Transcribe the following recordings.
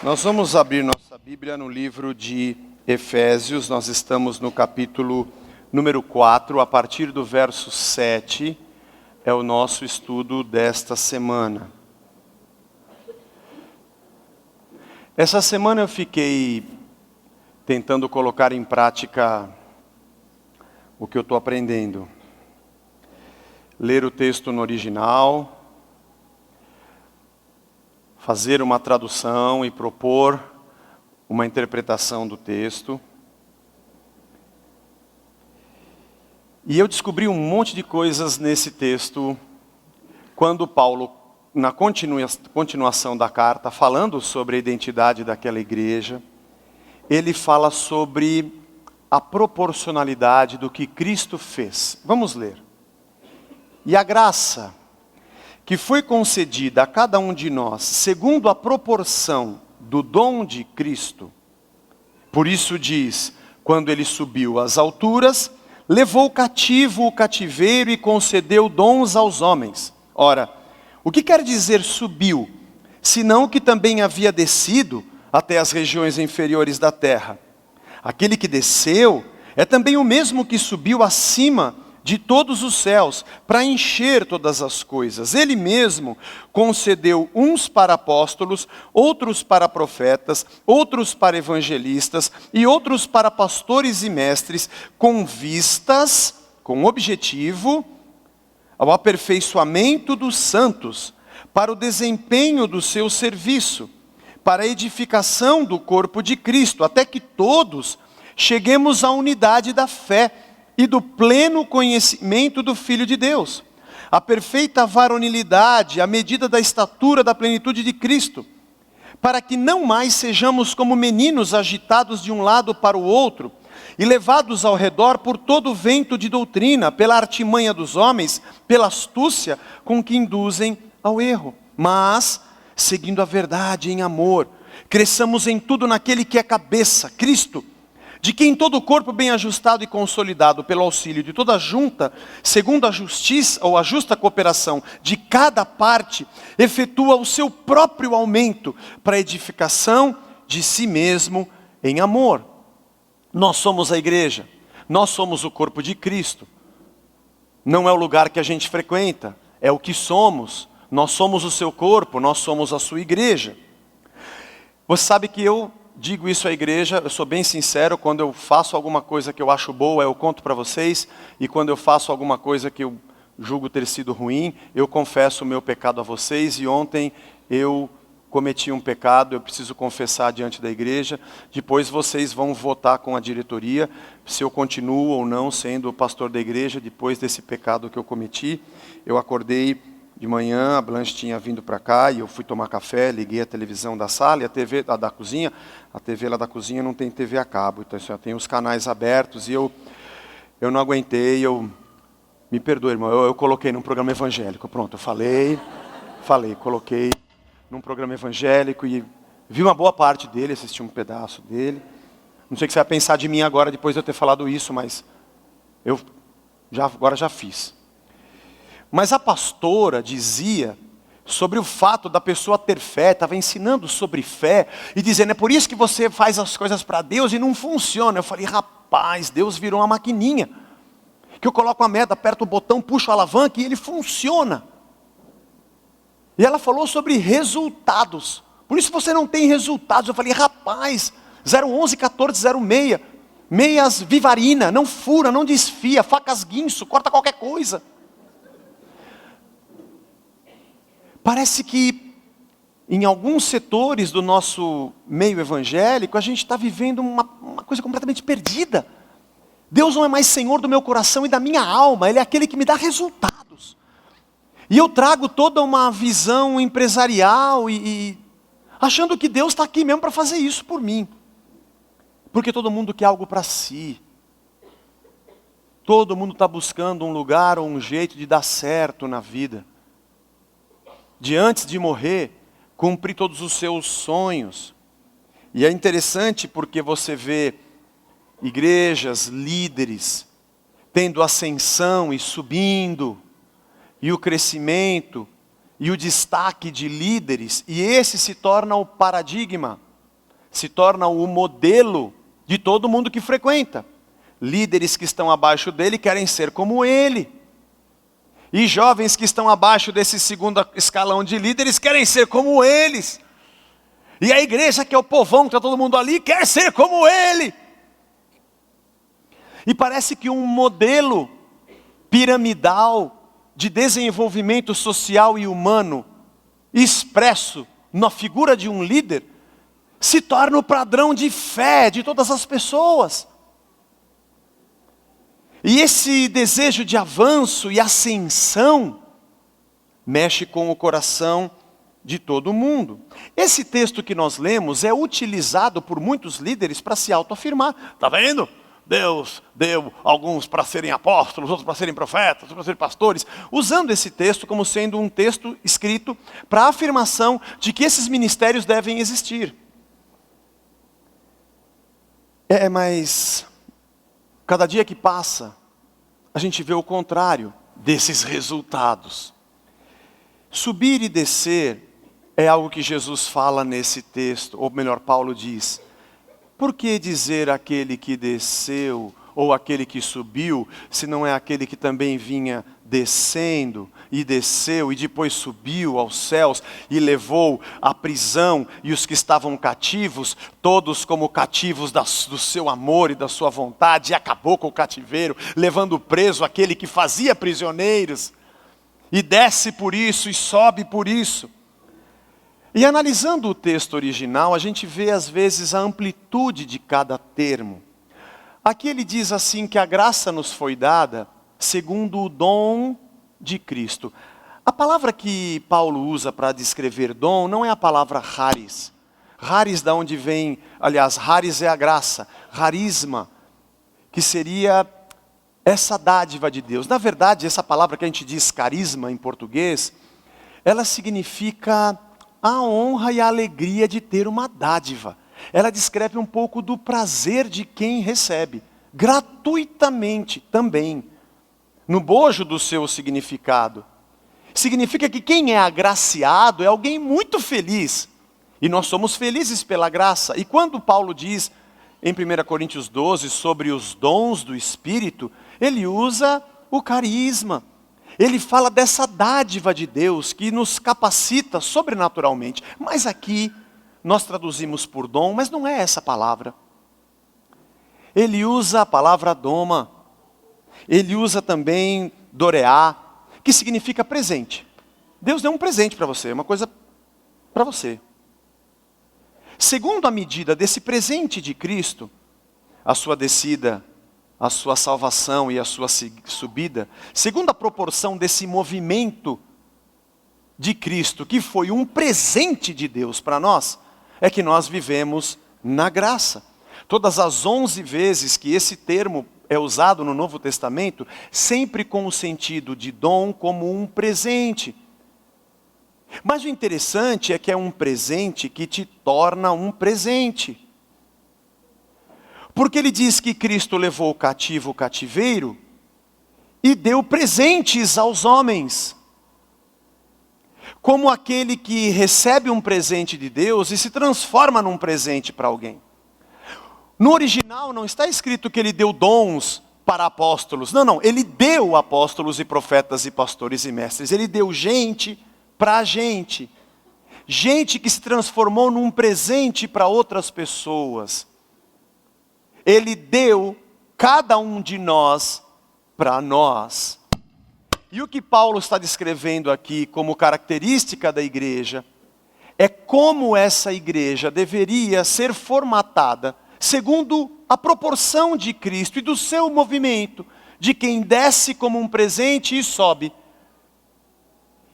Nós vamos abrir nossa Bíblia no livro de Efésios. Nós estamos no capítulo número 4, a partir do verso 7, é o nosso estudo desta semana. Essa semana eu fiquei tentando colocar em prática o que eu estou aprendendo. Ler o texto no original, fazer uma tradução e propor uma interpretação do texto. E eu descobri um monte de coisas nesse texto, quando Paulo, na continuação da carta, falando sobre a identidade daquela igreja, ele fala sobre a proporcionalidade do que Cristo fez. Vamos ler. E a graça que foi concedida a cada um de nós, segundo a proporção do dom de Cristo. Por isso diz, quando ele subiu às alturas, levou cativo o cativeiro e concedeu dons aos homens. Ora, o que quer dizer subiu? Senão que também havia descido até as regiões inferiores da terra. Aquele que desceu é também o mesmo que subiu acima de todos os céus, para encher todas as coisas. Ele mesmo concedeu uns para apóstolos, outros para profetas, outros para evangelistas e outros para pastores e mestres, com vistas, com objetivo, ao aperfeiçoamento dos santos, para o desempenho do seu serviço, para a edificação do corpo de Cristo, até que todos cheguemos à unidade da fé, e do pleno conhecimento do Filho de Deus, a perfeita varonilidade, à medida da estatura da plenitude de Cristo, para que não mais sejamos como meninos agitados de um lado para o outro, e levados ao redor por todo o vento de doutrina, pela artimanha dos homens, pela astúcia com que induzem ao erro, mas, seguindo a verdade em amor, cresçamos em tudo naquele que é cabeça, Cristo, de quem todo o corpo bem ajustado e consolidado pelo auxílio de toda a junta, segundo a justiça ou a justa cooperação de cada parte, efetua o seu próprio aumento para a edificação de si mesmo em amor. Nós somos a igreja, nós somos o corpo de Cristo. Não é o lugar que a gente frequenta, é o que somos. Nós somos o seu corpo, nós somos a sua igreja. Você sabe que eu digo isso à igreja, eu sou bem sincero, quando eu faço alguma coisa que eu acho boa, eu conto para vocês, e quando eu faço alguma coisa que eu julgo ter sido ruim, eu confesso o meu pecado a vocês, e ontem eu cometi um pecado, eu preciso confessar diante da igreja, depois vocês vão votar com a diretoria, se eu continuo ou não sendo o pastor da igreja, depois desse pecado que eu cometi. Eu acordei de manhã, a Blanche tinha vindo para cá e eu fui tomar café, liguei a televisão da sala e a TV da cozinha. A TV lá da cozinha não tem TV a cabo, então só tem os canais abertos e eu não aguentei, me perdoe, irmão, eu coloquei num programa evangélico. Pronto, eu coloquei num programa evangélico e vi uma boa parte dele, assisti um pedaço dele. Não sei o que você vai pensar de mim agora, depois de eu ter falado isso, mas eu agora já fiz. Mas a pastora dizia sobre o fato da pessoa ter fé, estava ensinando sobre fé, e dizendo, é por isso que você faz as coisas para Deus e não funciona. Eu falei, rapaz, Deus virou uma maquininha, que eu coloco a meta, aperto o botão, puxo a alavanca e ele funciona. E ela falou sobre resultados, por isso você não tem resultados. Eu falei, rapaz, 011, 14, 06, meias Vivarina, não fura, não desfia, facas guinso, corta qualquer coisa. Parece que em alguns setores do nosso meio evangélico, a gente está vivendo uma coisa completamente perdida. Deus não é mais Senhor do meu coração e da minha alma, Ele é aquele que me dá resultados. E eu trago toda uma visão empresarial e achando que Deus está aqui mesmo para fazer isso por mim. Porque todo mundo quer algo para si. Todo mundo está buscando um lugar ou um jeito de dar certo na vida. De antes de morrer, cumprir todos os seus sonhos. E é interessante porque você vê igrejas, líderes, tendo ascensão e subindo, e o crescimento, e o destaque de líderes, e esse se torna o paradigma. se torna o modelo de todo mundo que frequenta. Líderes que estão abaixo dele querem ser como ele. E jovens que estão abaixo desse segundo escalão de líderes querem ser como eles. E a igreja, que é o povão, que está todo mundo ali, quer ser como ele. E parece que um modelo piramidal de desenvolvimento social e humano, expresso na figura de um líder, se torna o padrão de fé de todas as pessoas. E esse desejo de avanço e ascensão mexe com o coração de todo mundo. Esse texto que nós lemos é utilizado por muitos líderes para se autoafirmar. Está vendo? Deus deu alguns para serem apóstolos, outros para serem profetas, outros para serem pastores. Usando esse texto como sendo um texto escrito para a afirmação de que esses ministérios devem existir. Mas cada dia que passa, a gente vê o contrário desses resultados. Subir e descer é algo que Jesus fala nesse texto, ou melhor, Paulo diz. Por que dizer aquele que desceu, ou aquele que subiu, se não é aquele que também vinha descendo, e desceu, e depois subiu aos céus, e levou à prisão, e os que estavam cativos, todos como cativos do seu amor e da sua vontade, e acabou com o cativeiro, levando preso aquele que fazia prisioneiros, e desce por isso, e sobe por isso. E analisando o texto original, a gente vê às vezes a amplitude de cada termo. Aqui ele diz assim que a graça nos foi dada segundo o dom de Cristo. A palavra que Paulo usa para descrever dom não é a palavra charis. Charis da onde vem, aliás, charis é a graça. Charisma, que seria essa dádiva de Deus. Na verdade, essa palavra que a gente diz carisma em português, ela significa a honra e a alegria de ter uma dádiva. Ela descreve um pouco do prazer de quem recebe, gratuitamente também, no bojo do seu significado. Significa que quem é agraciado é alguém muito feliz, e nós somos felizes pela graça. E quando Paulo diz em 1 Coríntios 12 sobre os dons do Espírito, ele usa o carisma. Ele fala dessa dádiva de Deus que nos capacita sobrenaturalmente. Mas aqui nós traduzimos por dom, mas não é essa palavra. Ele usa a palavra doma. Ele usa também doreá, que significa presente. Deus deu um presente para você, uma coisa para você. Segundo a medida desse presente de Cristo, a sua descida, a sua salvação e a sua subida, segundo a proporção desse movimento de Cristo, que foi um presente de Deus para nós, é que nós vivemos na graça. Todas as 11 vezes que esse termo é usado no Novo Testamento, sempre com o sentido de dom como um presente. Mas o interessante é que é um presente que te torna um presente. Porque ele diz que Cristo levou o cativo o cativeiro e deu presentes aos homens. Como aquele que recebe um presente de Deus e se transforma num presente para alguém. No original não está escrito que ele deu dons para apóstolos. Não, ele deu apóstolos e profetas e pastores e mestres. Ele deu gente para gente. Gente que se transformou num presente para outras pessoas. Ele deu cada um de nós para nós. E o que Paulo está descrevendo aqui como característica da igreja é como essa igreja deveria ser formatada segundo a proporção de Cristo e do seu movimento, de quem desce como um presente e sobe,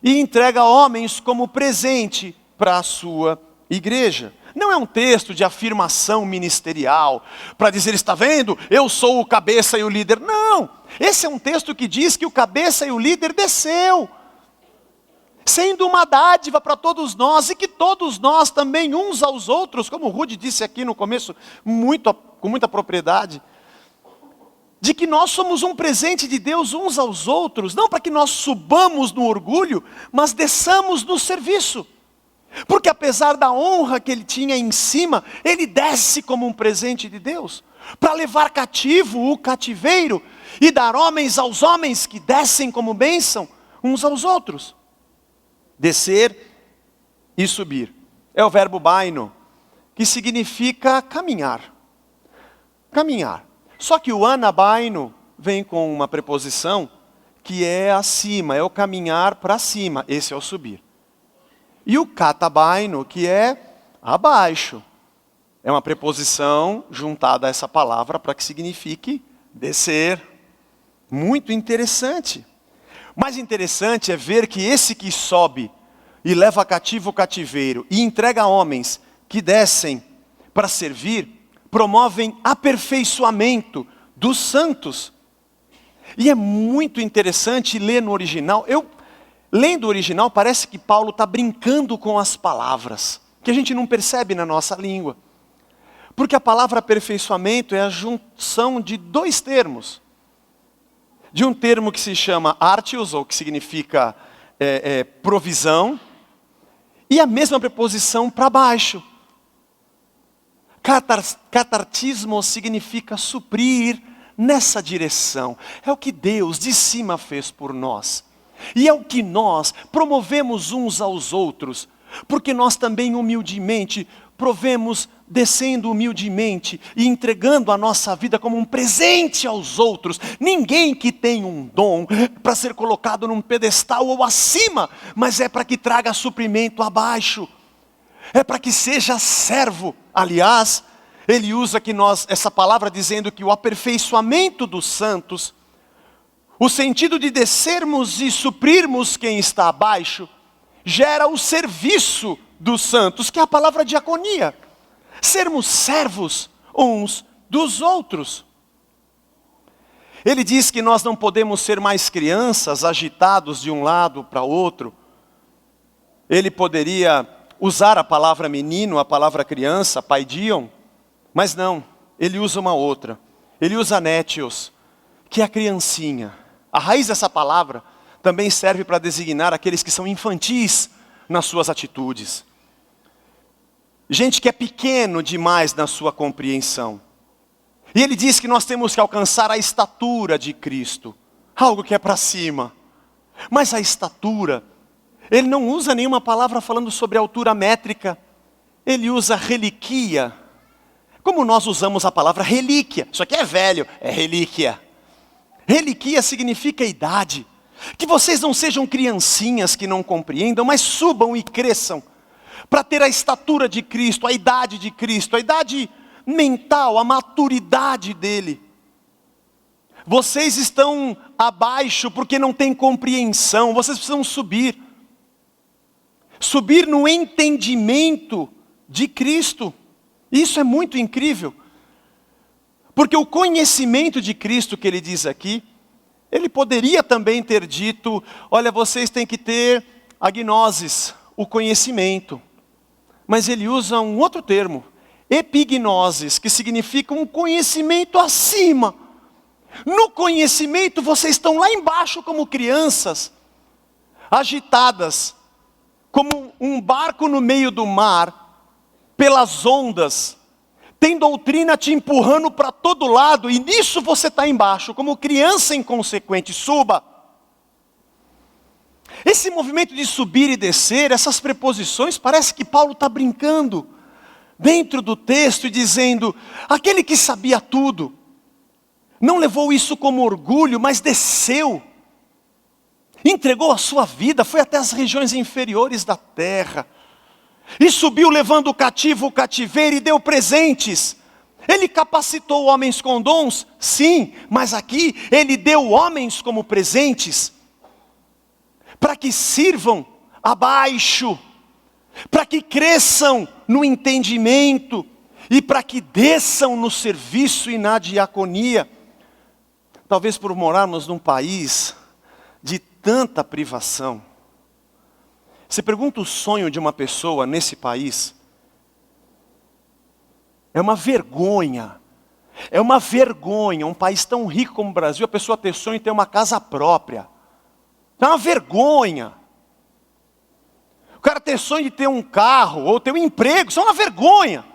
e entrega homens como presente para a sua igreja. Não é um texto de afirmação ministerial, para dizer, está vendo, eu sou o cabeça e o líder. Não, esse é um texto que diz que o cabeça e o líder desceu, sendo uma dádiva para todos nós, e que todos nós também, uns aos outros, como o Rudy disse aqui no começo, com muita propriedade, de que nós somos um presente de Deus uns aos outros, não para que nós subamos no orgulho, mas desçamos no serviço. Porque apesar da honra que ele tinha em cima, ele desce como um presente de Deus, para levar cativo o cativeiro e dar homens aos homens que descem como bênção uns aos outros. Descer e subir. É o verbo baino, que significa caminhar. Caminhar. Só que o anabaino vem com uma preposição que é acima, é o caminhar para cima, esse é o subir. E o katabaino, que é abaixo, é uma preposição juntada a essa palavra para que signifique descer. Muito interessante. Mais interessante é ver que esse que sobe e leva cativo o cativeiro e entrega a homens que descem para servir, promovem aperfeiçoamento dos santos. E é muito interessante ler no original. Lendo o original, parece que Paulo está brincando com as palavras, que a gente não percebe na nossa língua. Porque a palavra aperfeiçoamento é a junção de dois termos. De um termo que se chama artios, ou que significa provisão, e a mesma preposição para baixo. Catartismo significa suprir nessa direção. É o que Deus de cima fez por nós. E é o que nós promovemos uns aos outros, porque nós também humildemente provemos, descendo humildemente e entregando a nossa vida como um presente aos outros. Ninguém que tem um dom para ser colocado num pedestal ou acima, mas é para que traga suprimento abaixo. É para que seja servo. Aliás, ele usa aqui essa palavra dizendo que o aperfeiçoamento dos santos, o sentido de descermos e suprirmos quem está abaixo, gera o serviço dos santos, que é a palavra diaconia. Sermos servos uns dos outros. Ele diz que nós não podemos ser mais crianças, agitados de um lado para outro. Ele poderia usar a palavra menino, a palavra criança, paidion, mas não, ele usa uma outra. Ele usa netios, que é a criancinha. A raiz dessa palavra também serve para designar aqueles que são infantis nas suas atitudes. Gente que é pequeno demais na sua compreensão. E ele diz que nós temos que alcançar a estatura de Cristo. Algo que é para cima. Mas a estatura, ele não usa nenhuma palavra falando sobre altura métrica. Ele usa reliquia. Como nós usamos a palavra relíquia. Isso aqui é velho, é relíquia. Reliquia significa idade. Que vocês não sejam criancinhas que não compreendam, mas subam e cresçam. Para ter a estatura de Cristo, a idade de Cristo, a idade mental, a maturidade dele. Vocês estão abaixo porque não têm compreensão, vocês precisam subir. Subir no entendimento de Cristo. Isso é muito incrível. Porque o conhecimento de Cristo que ele diz aqui, ele poderia também ter dito, olha, vocês têm que ter a gnosis, o conhecimento. Mas ele usa um outro termo, epignosis, que significa um conhecimento acima. No conhecimento vocês estão lá embaixo como crianças, agitadas, como um barco no meio do mar, pelas ondas. Tem doutrina te empurrando para todo lado, e nisso você está embaixo, como criança inconsequente. Suba. Esse movimento de subir e descer, essas preposições, parece que Paulo está brincando dentro do texto e dizendo, aquele que sabia tudo, não levou isso como orgulho, mas desceu, entregou a sua vida, foi até as regiões inferiores da terra, e subiu levando o cativo o cativeiro e deu presentes. Ele capacitou homens com dons? Sim, mas aqui ele deu homens como presentes, para que sirvam abaixo, para que cresçam no entendimento, e para que desçam no serviço e na diaconia. Talvez por morarmos num país de tanta privação. Você pergunta o sonho de uma pessoa nesse país, é uma vergonha. É uma vergonha, um país tão rico como o Brasil, a pessoa ter sonho em ter uma casa própria. É uma vergonha. O cara ter sonho de ter um carro ou ter um emprego, isso é uma vergonha.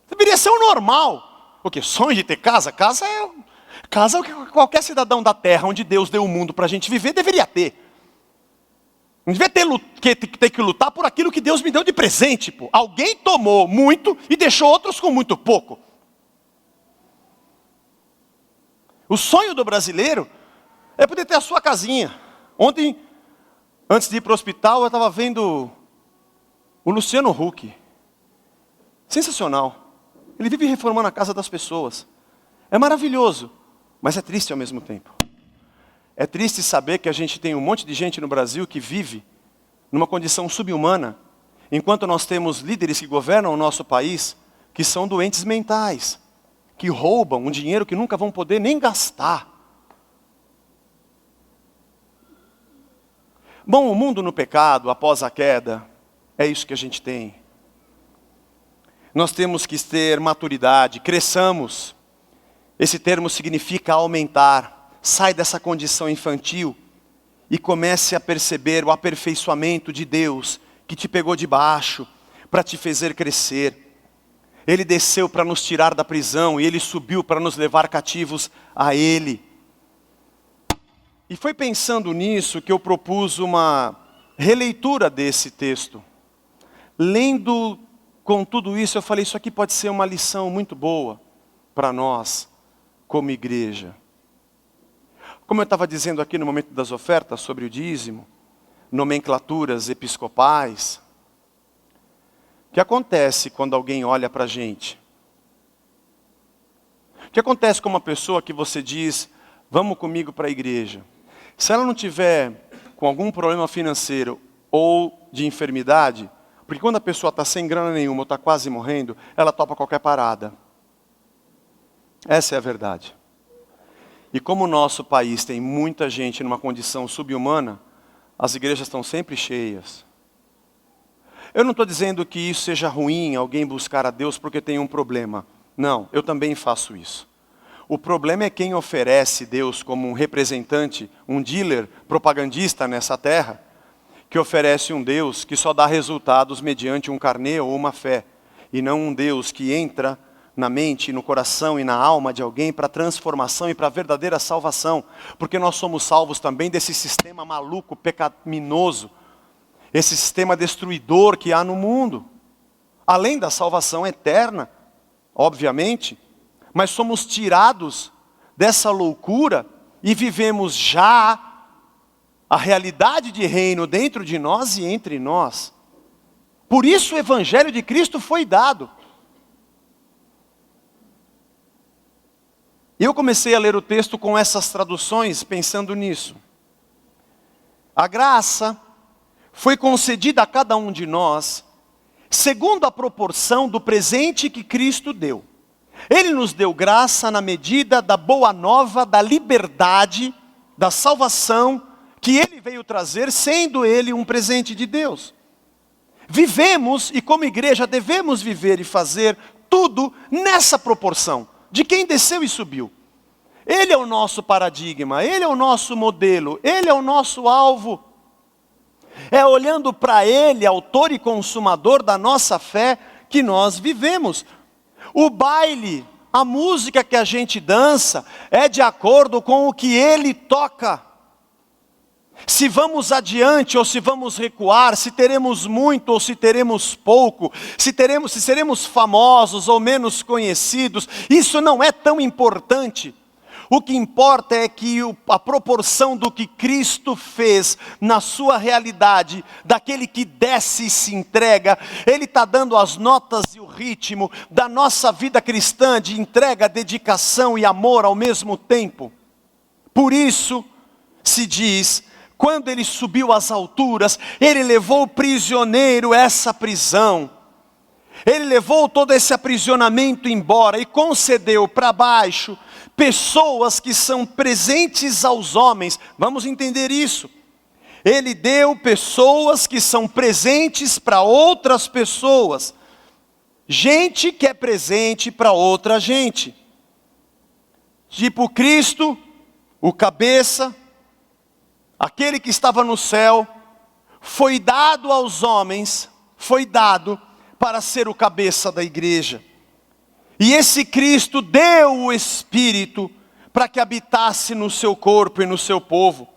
Deveria ser o normal. O quê? Sonho de ter casa? Casa é o que qualquer cidadão da terra, onde Deus deu o mundo para a gente viver, deveria ter. Não devia ter que lutar por aquilo que Deus me deu de presente. Pô. Alguém tomou muito e deixou outros com muito pouco. O sonho do brasileiro é poder ter a sua casinha. Ontem, antes de ir para o hospital, eu estava vendo o Luciano Huck. Sensacional. Ele vive reformando a casa das pessoas. É maravilhoso, mas é triste ao mesmo tempo. É triste saber que a gente tem um monte de gente no Brasil que vive numa condição subhumana, enquanto nós temos líderes que governam o nosso país que são doentes mentais, que roubam um dinheiro que nunca vão poder nem gastar. Bom, o mundo no pecado, após a queda, é isso que a gente tem. Nós temos que ter maturidade, cresçamos. Esse termo significa aumentar. Sai dessa condição infantil e comece a perceber o aperfeiçoamento de Deus que te pegou de baixo para te fazer crescer. Ele desceu para nos tirar da prisão e Ele subiu para nos levar cativos a Ele. E foi pensando nisso que eu propus uma releitura desse texto. Lendo com tudo isso, eu falei, isso aqui pode ser uma lição muito boa para nós, como igreja. Como eu estava dizendo aqui no momento das ofertas sobre o dízimo, nomenclaturas episcopais, o que acontece quando alguém olha para a gente? O que acontece com uma pessoa que você diz, vamos comigo para a igreja? Se ela não tiver com algum problema financeiro ou de enfermidade, porque quando a pessoa está sem grana nenhuma ou está quase morrendo, ela topa qualquer parada. Essa é a verdade. E como o nosso país tem muita gente numa condição subhumana, as igrejas estão sempre cheias. Eu não estou dizendo que isso seja ruim, alguém buscar a Deus porque tem um problema. Não, eu também faço isso. O problema é quem oferece Deus como um representante, um dealer, propagandista nessa terra, que oferece um Deus que só dá resultados mediante um carnê ou uma fé, e não um Deus que entra na mente, no coração e na alma de alguém para transformação e para verdadeira salvação. Porque nós somos salvos também desse sistema maluco, pecaminoso, esse sistema destruidor que há no mundo. Além da salvação eterna, obviamente, mas somos tirados dessa loucura e vivemos já a realidade de reino dentro de nós e entre nós. Por isso o Evangelho de Cristo foi dado. Eu comecei a ler o texto com essas traduções, pensando nisso. A graça foi concedida a cada um de nós, segundo a proporção do presente que Cristo deu. Ele nos deu graça na medida da boa nova, da liberdade, da salvação, que Ele veio trazer, sendo Ele um presente de Deus. Vivemos, e como igreja devemos viver e fazer tudo nessa proporção. De quem desceu e subiu. Ele é o nosso paradigma, Ele é o nosso modelo, Ele é o nosso alvo. É olhando para Ele, autor e consumador da nossa fé, que nós vivemos. O baile, a música que a gente dança, é de acordo com o que Ele toca. Se vamos adiante ou se vamos recuar, se teremos muito ou se teremos pouco, se seremos famosos ou menos conhecidos, isso não é tão importante. O que importa é que a proporção do que Cristo fez na sua realidade, daquele que desce e se entrega, Ele está dando as notas e o ritmo da nossa vida cristã, de entrega, dedicação e amor ao mesmo tempo. Por isso se diz, quando Ele subiu às alturas, Ele levou prisioneiro essa prisão. Ele levou todo esse aprisionamento embora e concedeu para baixo pessoas que são presentes aos homens. Vamos entender isso. Ele deu pessoas que são presentes para outras pessoas. Gente que é presente para outra gente. Tipo Cristo, o cabeça, aquele que estava no céu, foi dado aos homens, foi dado para ser o cabeça da igreja. E esse Cristo deu o Espírito para que habitasse no seu corpo e no seu povo.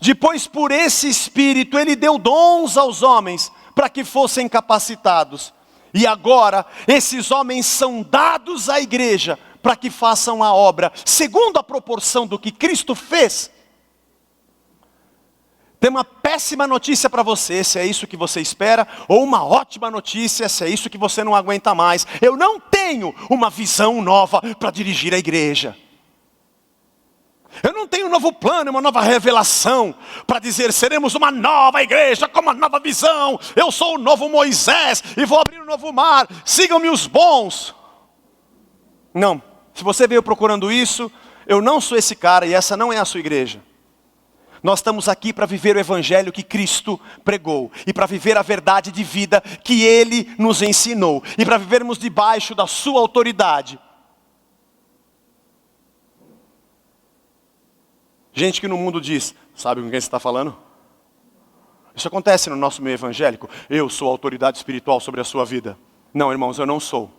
Depois, por esse Espírito, Ele deu dons aos homens para que fossem capacitados. E agora, esses homens são dados à igreja para que façam a obra, segundo a proporção do que Cristo fez. Tem uma péssima notícia para você, se é isso que você espera, ou uma ótima notícia, se é isso que você não aguenta mais. Eu não tenho uma visão nova para dirigir a igreja. Eu não tenho um novo plano, uma nova revelação para dizer, seremos uma nova igreja com uma nova visão. Eu sou o novo Moisés e vou abrir um novo mar, sigam-me os bons. Não, se você veio procurando isso, eu não sou esse cara e essa não é a sua igreja. Nós estamos aqui para viver o evangelho que Cristo pregou. E para viver a verdade de vida que Ele nos ensinou. E para vivermos debaixo da sua autoridade. Gente que no mundo diz, sabe com quem você está falando? Isso acontece no nosso meio evangélico. Eu sou a autoridade espiritual sobre a sua vida. Não, irmãos, eu não sou.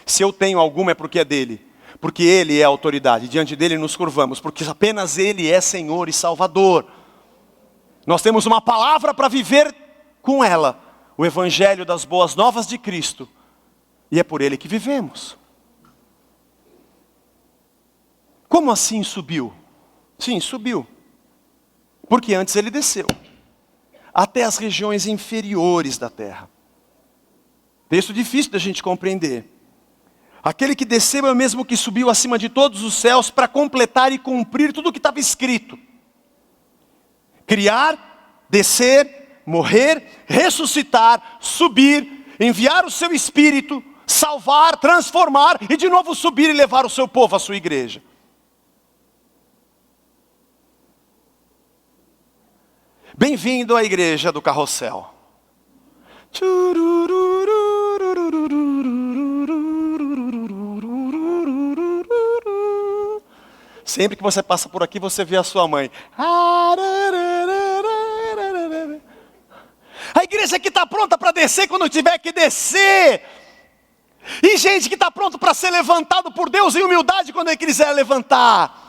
Se eu tenho alguma é porque é dele. Porque Ele é a autoridade, diante dEle nos curvamos, porque apenas Ele é Senhor e Salvador. Nós temos uma palavra para viver com ela, o Evangelho das boas novas de Cristo, e é por Ele que vivemos. Como assim subiu? Sim, subiu, porque antes Ele desceu, até as regiões inferiores da terra. Texto difícil da gente compreender. Aquele que desceu é o mesmo que subiu acima de todos os céus para completar e cumprir tudo o que estava escrito. Criar, descer, morrer, ressuscitar, subir, enviar o seu Espírito, salvar, transformar e de novo subir e levar o seu povo à sua igreja. Bem-vindo à igreja do carrossel. Sempre que você passa por aqui, você vê a sua mãe. A igreja que está pronta para descer quando tiver que descer. E gente que está pronto para ser levantado por Deus em humildade quando Ele quiser levantar.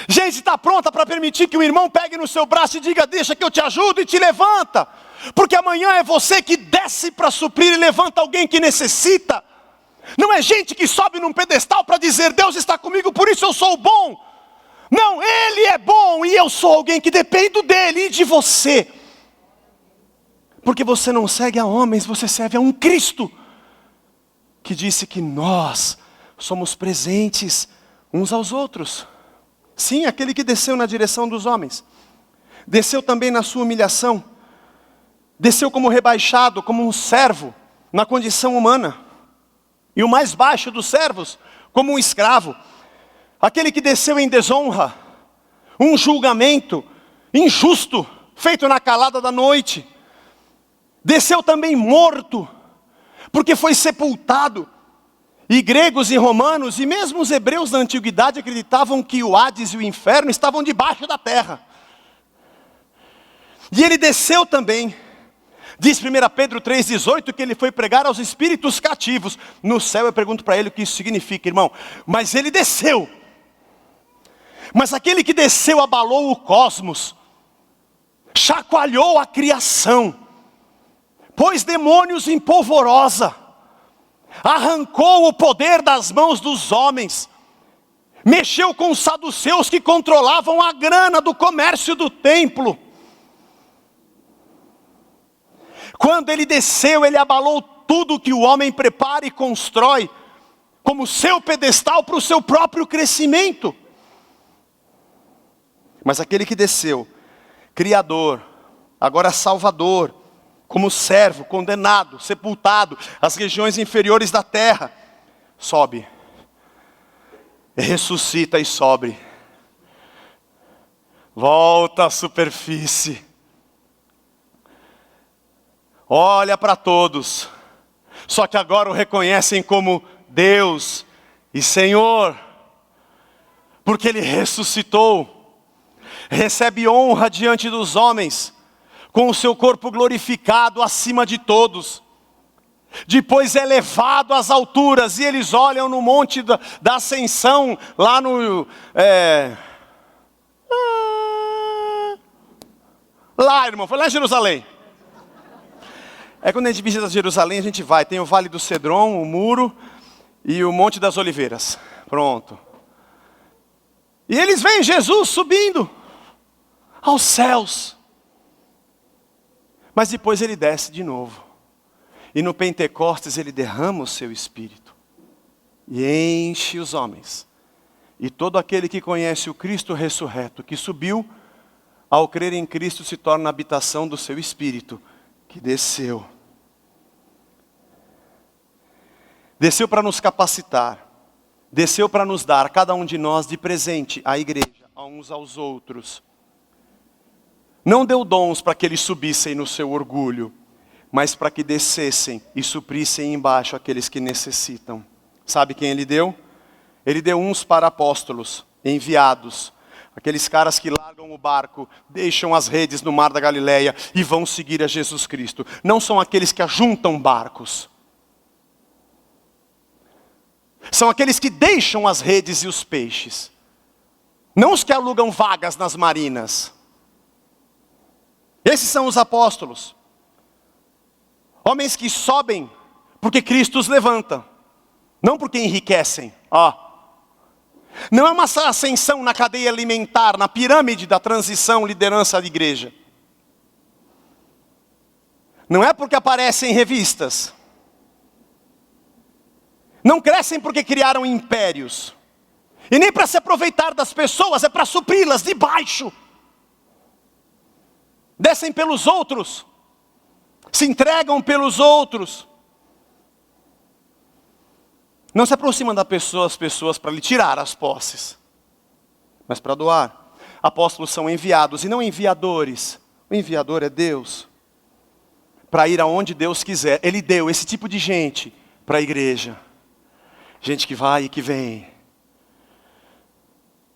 Gente está pronta para permitir que o irmão pegue no seu braço e diga, deixa que eu te ajudo e te levanta. Porque amanhã é você que desce para suprir e levanta alguém que necessita. Não é gente que sobe num pedestal para dizer, Deus está comigo, por isso eu sou bom. Não, Ele é bom e eu sou alguém que dependo dEle e de você. Porque você não segue a homens, você serve a um Cristo. Que disse que nós somos presentes uns aos outros. Sim, aquele que desceu na direção dos homens. Desceu também na sua humilhação. Desceu como rebaixado, como um servo, na condição humana. E o mais baixo dos servos, como um escravo. Aquele que desceu em desonra. Um julgamento injusto, feito na calada da noite. Desceu também morto, porque foi sepultado. E gregos e romanos, e mesmo os hebreus da antiguidade acreditavam que o Hades e o inferno estavam debaixo da terra. E ele desceu também. Diz 1 Pedro 3,18 que ele foi pregar aos espíritos cativos. No céu eu pergunto para ele o que isso significa, irmão. Mas ele desceu. Mas aquele que desceu abalou o cosmos. Chacoalhou a criação. Pôs demônios em polvorosa. Arrancou o poder das mãos dos homens. Mexeu com os saduceus que controlavam a grana do comércio do templo. Quando ele desceu, ele abalou tudo que o homem prepara e constrói como seu pedestal para o seu próprio crescimento. Mas aquele que desceu, Criador, agora Salvador, como servo, condenado, sepultado, às regiões inferiores da terra, sobe, ressuscita e sobe, volta à superfície, olha para todos, só que agora o reconhecem como Deus e Senhor, porque Ele ressuscitou, recebe honra diante dos homens, com o seu corpo glorificado acima de todos. Depois é levado às alturas e eles olham no monte da ascensão, lá no... lá, irmão, foi lá em Jerusalém. Quando a gente visita Jerusalém, a gente vai. Tem o Vale do Cedron, o Muro e o Monte das Oliveiras. Pronto. E eles veem Jesus subindo aos céus. Mas depois ele desce de novo. E no Pentecostes ele derrama o seu Espírito. E enche os homens. E todo aquele que conhece o Cristo ressurreto, que subiu, ao crer em Cristo se torna a habitação do seu Espírito, que desceu. Desceu para nos capacitar. Desceu para nos dar, cada um de nós, de presente, à igreja, a uns aos outros. Não deu dons para que eles subissem no seu orgulho, mas para que descessem e suprissem embaixo aqueles que necessitam. Sabe quem ele deu? Ele deu uns para apóstolos, enviados. Aqueles caras que largam o barco, deixam as redes no mar da Galileia e vão seguir a Jesus Cristo. Não são aqueles que ajuntam barcos. São aqueles que deixam as redes e os peixes. Não os que alugam vagas nas marinas. Esses são os apóstolos. Homens que sobem porque Cristo os levanta. Não porque enriquecem. Não é uma ascensão na cadeia alimentar, na pirâmide da transição, liderança da igreja. Não é porque aparecem em revistas. Não crescem porque criaram impérios. E nem para se aproveitar das pessoas, é para supri-las de baixo. Descem pelos outros. Se entregam pelos outros. Não se aproximam das pessoas para lhe tirar as posses, mas para doar. Apóstolos são enviados e não enviadores. O enviador é Deus. Para ir aonde Deus quiser. Ele deu esse tipo de gente para a igreja. Gente que vai e que vem.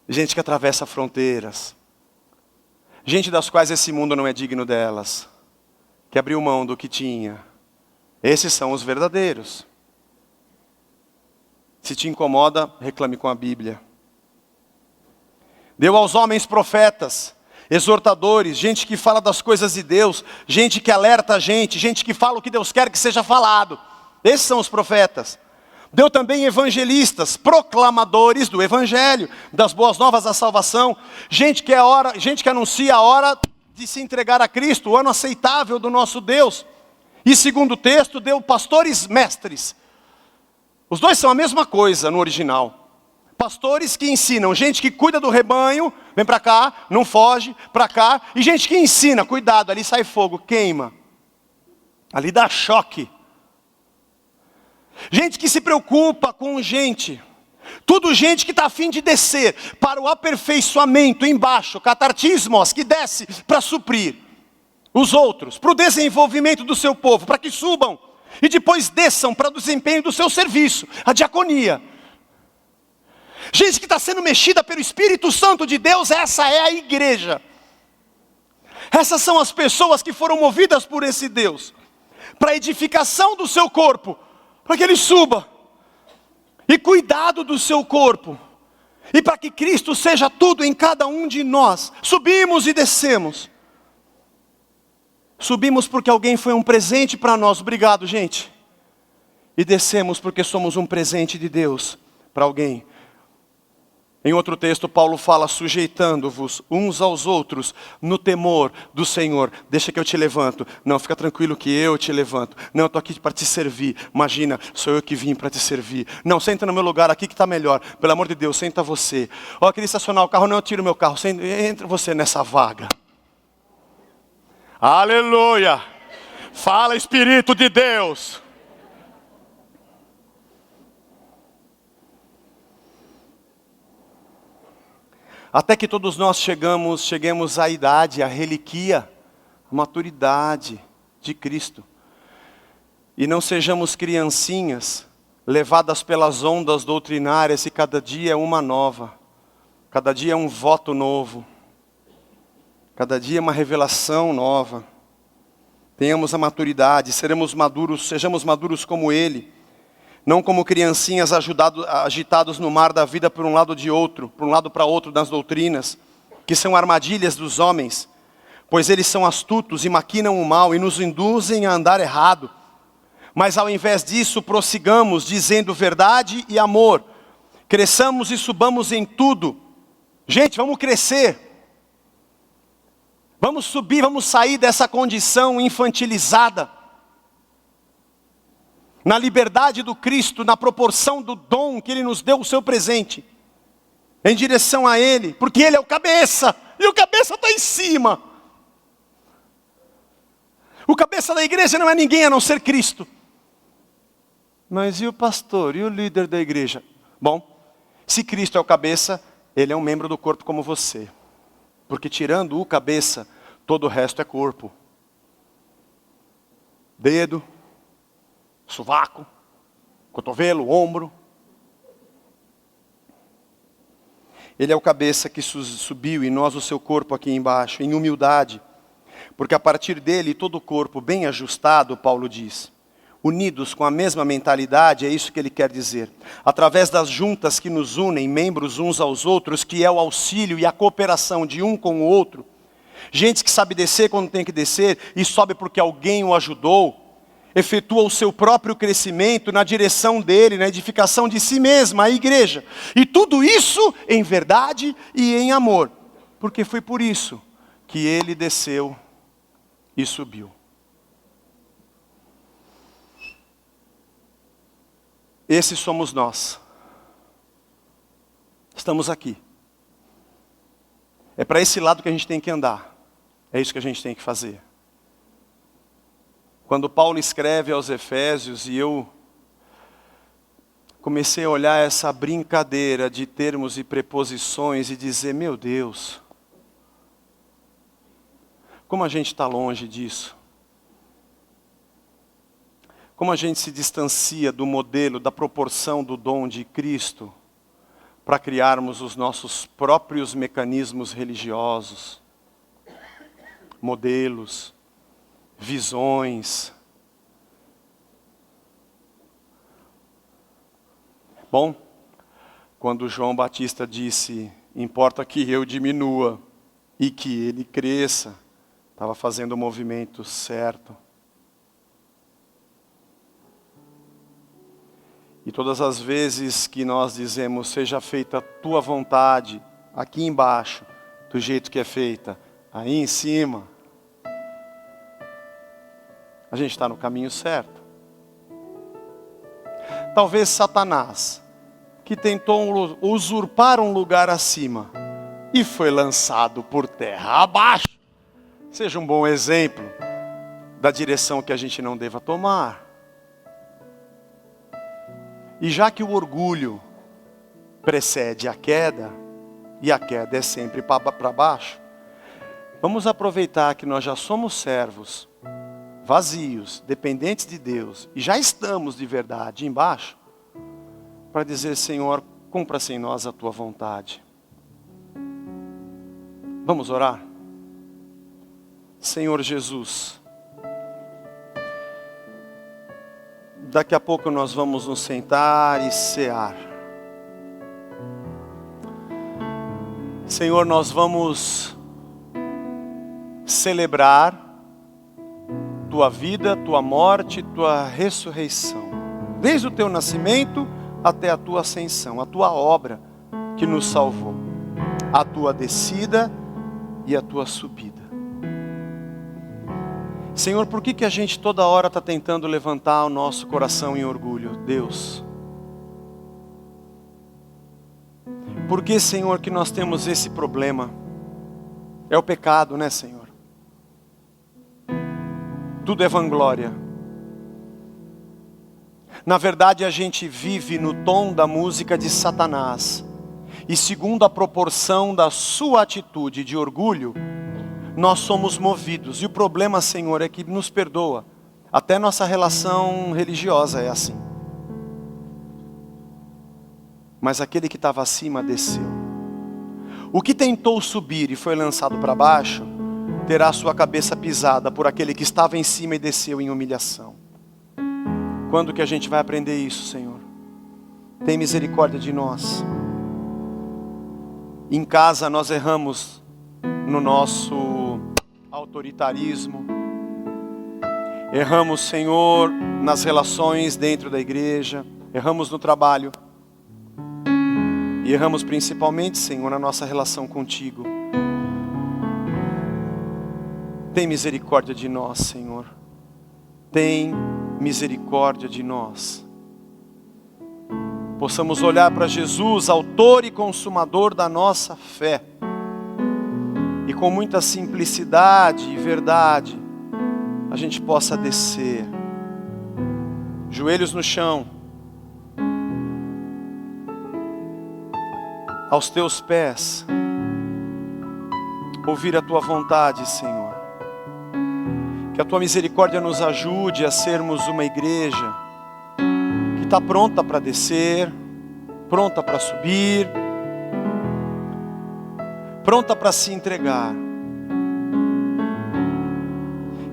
Gente que atravessa fronteiras. Gente das quais esse mundo não é digno delas. Que abriu mão do que tinha. Esses são os verdadeiros. Se te incomoda, reclame com a Bíblia. Deu aos homens profetas, exortadores, gente que fala das coisas de Deus, gente que alerta a gente que fala o que Deus quer que seja falado. Esses são os profetas. Deu também evangelistas, proclamadores do evangelho, das boas novas da salvação, gente que anuncia a hora de se entregar a Cristo, o ano aceitável do nosso Deus. E segundo o texto, deu pastores mestres. Os dois são a mesma coisa no original. Pastores que ensinam, gente que cuida do rebanho, vem para cá, não foge, para cá. E gente que ensina, cuidado, ali sai fogo, queima. Ali dá choque. Gente que se preocupa com gente. Tudo gente que está a fim de descer para o aperfeiçoamento embaixo, catartismos, que desce para suprir os outros, para o desenvolvimento do seu povo, para que subam. E depois desçam para o desempenho do seu serviço, a diaconia. Gente que está sendo mexida pelo Espírito Santo de Deus, essa é a igreja. Essas são as pessoas que foram movidas por esse Deus, para a edificação do seu corpo, para que ele suba. E cuidado do seu corpo. E para que Cristo seja tudo em cada um de nós. Subimos e descemos. Subimos porque alguém foi um presente para nós. Obrigado, gente. E descemos porque somos um presente de Deus para alguém. Em outro texto, Paulo fala, sujeitando-vos uns aos outros no temor do Senhor. Deixa que eu te levanto. Não, fica tranquilo que eu te levanto. Não, eu estou aqui para te servir. Imagina, sou eu que vim para te servir. Não, senta no meu lugar aqui que está melhor. Pelo amor de Deus, senta você. Ó, eu queria estacionar o carro, não, eu tiro meu carro. Entra você nessa vaga. Aleluia! Fala, Espírito de Deus! Até que todos nós cheguemos à idade, à reliquia, à maturidade de Cristo. E não sejamos criancinhas, levadas pelas ondas doutrinárias, e cada dia é uma nova. Cada dia é um voto novo. Cada dia é uma revelação nova. Tenhamos a maturidade, sejamos maduros como Ele. Não como criancinhas agitados no mar da vida por um lado para outro nas doutrinas, que são armadilhas dos homens, pois eles são astutos e maquinam o mal e nos induzem a andar errado. Mas ao invés disso, prossigamos dizendo verdade e amor. Cresçamos e subamos em tudo. Gente, vamos crescer. Vamos subir, vamos sair dessa condição infantilizada. Na liberdade do Cristo, na proporção do dom que Ele nos deu, o seu presente. Em direção a Ele, porque Ele é o cabeça, e o cabeça está em cima. O cabeça da igreja não é ninguém a não ser Cristo. Mas e o pastor, e o líder da igreja? Bom, se Cristo é o cabeça, Ele é um membro do corpo como você. Porque tirando o cabeça, todo o resto é corpo. Dedo, sovaco, cotovelo, ombro. Ele é o cabeça que subiu e nós o seu corpo aqui embaixo, em humildade. Porque a partir dele todo o corpo bem ajustado, Paulo diz, unidos com a mesma mentalidade, é isso que ele quer dizer. Através das juntas que nos unem, membros uns aos outros, que é o auxílio e a cooperação de um com o outro. Gente que sabe descer quando tem que descer e sobe porque alguém o ajudou. Efetua o seu próprio crescimento na direção dele, na edificação de si mesma, a igreja. E tudo isso em verdade e em amor. Porque foi por isso que ele desceu e subiu. Esses somos nós. Estamos aqui. É para esse lado que a gente tem que andar. É isso que a gente tem que fazer. Quando Paulo escreve aos Efésios e eu comecei a olhar essa brincadeira de termos e preposições e dizer, meu Deus, como a gente está longe disso. Como a gente se distancia do modelo, da proporção do dom de Cristo para criarmos os nossos próprios mecanismos religiosos, modelos, visões. Bom, quando João Batista disse, importa que eu diminua e que ele cresça, estava fazendo o movimento certo. E todas as vezes que nós dizemos, seja feita a tua vontade, aqui embaixo, do jeito que é feita, aí em cima, a gente está no caminho certo. Talvez Satanás, que tentou usurpar um lugar acima e foi lançado por terra abaixo, seja um bom exemplo da direção que a gente não deva tomar. E já que o orgulho precede a queda, e a queda é sempre para baixo, vamos aproveitar que nós já somos servos, vazios, dependentes de Deus, e já estamos de verdade embaixo, para dizer, Senhor, cumpra-se em nós a tua vontade. Vamos orar? Senhor Jesus, daqui a pouco nós vamos nos sentar e cear. Senhor, nós vamos celebrar tua vida, tua morte, tua ressurreição. Desde o teu nascimento até a tua ascensão, a tua obra que nos salvou. A tua descida e a tua subida. Senhor, por que a gente toda hora está tentando levantar o nosso coração em orgulho? Deus. Por que, Senhor, que nós temos esse problema? É o pecado, né, Senhor? Tudo é vanglória. Na verdade, a gente vive no tom da música de Satanás. E segundo a proporção da sua atitude de orgulho, nós somos movidos. E o problema, Senhor, é que nos perdoa. Até nossa relação religiosa é assim. Mas aquele que estava acima desceu. O que tentou subir e foi lançado para baixo, terá sua cabeça pisada por aquele que estava em cima e desceu em humilhação. Quando que a gente vai aprender isso, Senhor? Tem misericórdia de nós. Em casa nós erramos no nosso autoritarismo. Erramos, Senhor, nas relações dentro da igreja. Erramos no trabalho. E erramos principalmente, Senhor, na nossa relação contigo. Tem misericórdia de nós, Senhor. Tem misericórdia de nós. Possamos olhar para Jesus, autor e consumador da nossa fé. E com muita simplicidade e verdade, a gente possa descer. Joelhos no chão. Aos teus pés. Ouvir a tua vontade, Senhor. Que a tua misericórdia nos ajude a sermos uma igreja que está pronta para descer, pronta para subir, pronta para se entregar.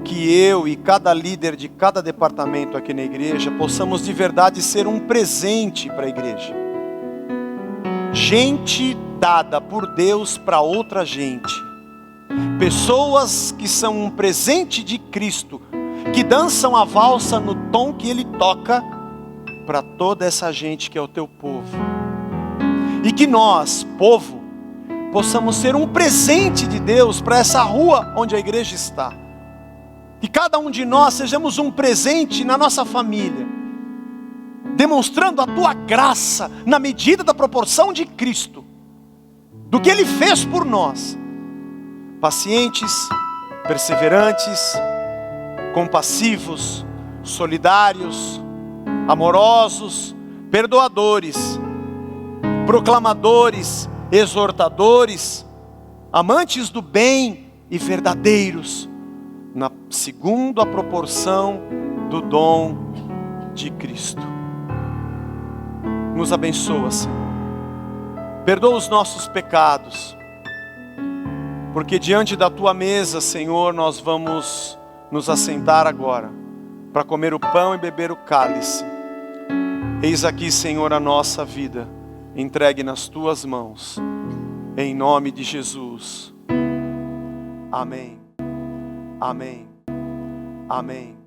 Que eu e cada líder de cada departamento aqui na igreja possamos de verdade ser um presente para a igreja. Gente dada por Deus para outra gente. Pessoas que são um presente de Cristo, que dançam a valsa no tom que Ele toca para toda essa gente que é o teu povo. E que nós, povo, possamos ser um presente de Deus para essa rua onde a igreja está. Que cada um de nós sejamos um presente na nossa família, demonstrando a tua graça na medida da proporção de Cristo, do que Ele fez por nós. Pacientes, perseverantes, compassivos, solidários, amorosos, perdoadores, proclamadores, exortadores, amantes do bem e verdadeiros, segundo a proporção do dom de Cristo. Nos abençoa, Senhor. Perdoa os nossos pecados. Porque diante da tua mesa, Senhor, nós vamos nos assentar agora para comer o pão e beber o cálice. Eis aqui, Senhor, a nossa vida, entregue nas tuas mãos, em nome de Jesus. Amém. Amém. Amém.